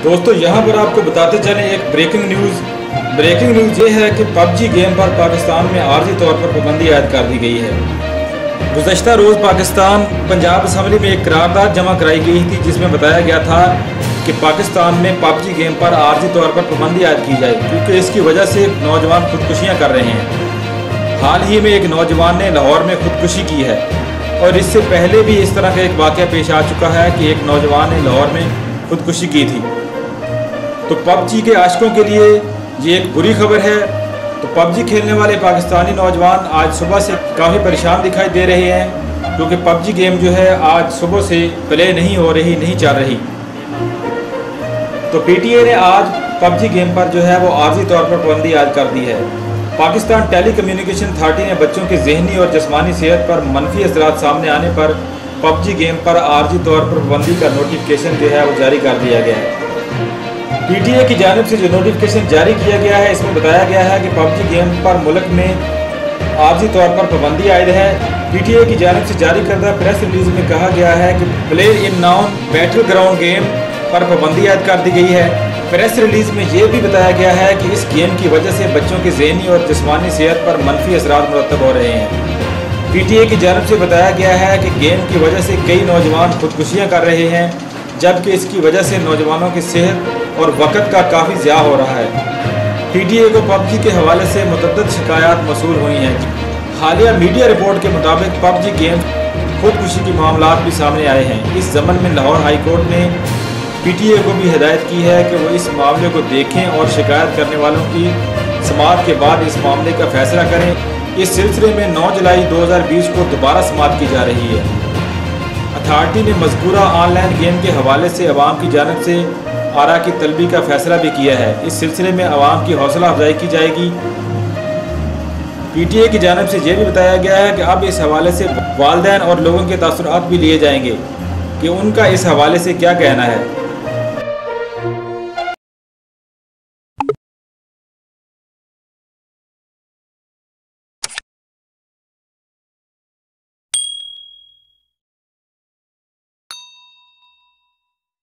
दोस्तों यहाँ पर आपको बताते चलें एक ब्रेकिंग न्यूज़ ये है कि पबजी गेम पर पाकिस्तान में आर्जी तौर पर पाबंदी आयद कर दी गई है। गुज़श्ता रोज़ पाकिस्तान पंजाब असम्बली में एक करारदाद जमा कराई गई थी जिसमें बताया गया था कि पाकिस्तान में पबजी गेम पर आर्जी तौर पर पाबंदी आयद की जाए क्योंकि इसकी वजह से नौजवान खुदकुशियाँ कर रहे हैं। हाल ही में एक नौजवान ने लाहौर में खुदकुशी की है और इससे पहले भी इस तरह का एक वाक़या पेश आ चुका है कि एक नौजवान ने लाहौर में खुदकुशी की थी। तो पबजी के आशिकों के लिए ये एक बुरी खबर है। तो पबजी खेलने वाले पाकिस्तानी नौजवान आज सुबह से काफ़ी परेशान दिखाई दे रहे हैं क्योंकि पबजी गेम जो है आज सुबह से प्ले नहीं हो रही, नहीं चल रही। तो पीटीए ने आज पबजी गेम पर जो है वो आर्जी तौर पर पाबंदी आयद कर दी है। पाकिस्तान टेली कम्युनिकेशन अथॉरिटी ने बच्चों की ज़हनी और जिस्मानी सेहत पर मनफी असरात सामने आने पर पबजी गेम पर आर्जी तौर पर पाबंदी का नोटिफिकेशन जो है वो जारी कर दिया गया है। पीटीए की जानिब से जो नोटिफिकेशन जारी किया गया है इसमें बताया गया है कि पबजी गेम पर मुल्क में आर्जी तौर पर पाबंदी आयद है। पीटीए की जानिब से जारी करदा प्रेस रिलीज में कहा गया है कि play in non battle ground game पर पाबंदी आयद कर दी गई है। प्रेस रिलीज में ये भी बताया गया है कि इस गेम की वजह से बच्चों की ज़हनी और जिस्मानी सेहत पर मनफी असरात मुरतब हो रहे हैं। पीटीए की जानिब से बताया गया है कि गेम की वजह से कई नौजवान खुदकुशियाँ कर रहे हैं जबकि इसकी वजह से नौजवानों की सेहत और वक़्त का काफ़ी ज़िया हो रहा है। पीटीए को पबजी के हवाले से मुतअद्दिद शिकायत मसूल हुई हैं। हालिया मीडिया रिपोर्ट के मुताबिक पबजी गेम खुदकुशी के मामला भी सामने आए हैं। इस ज़मन में लाहौर हाई कोर्ट ने पीटीए को भी हिदायत की है कि वो इस मामले को देखें और शिकायत करने वालों की समाअत के बाद इस मामले का फैसला करें। इस सिलसिले में 9 जुलाई 2020 को दोबारा समाअत की जा रही है। अथॉरिटी ने मज़कूरा ऑनलाइन गेम के हवाले से अवाम की जानिब से आरा की तलबी का फैसला भी किया है। इस सिलसिले में अवाम की हौसला अफजाई की जाएगी। पीटीए की जानिब से यह भी बताया गया है कि अब इस हवाले से वालिदैन और लोगों के तासुरात भी लिए जाएंगे कि उनका इस हवाले से क्या कहना है।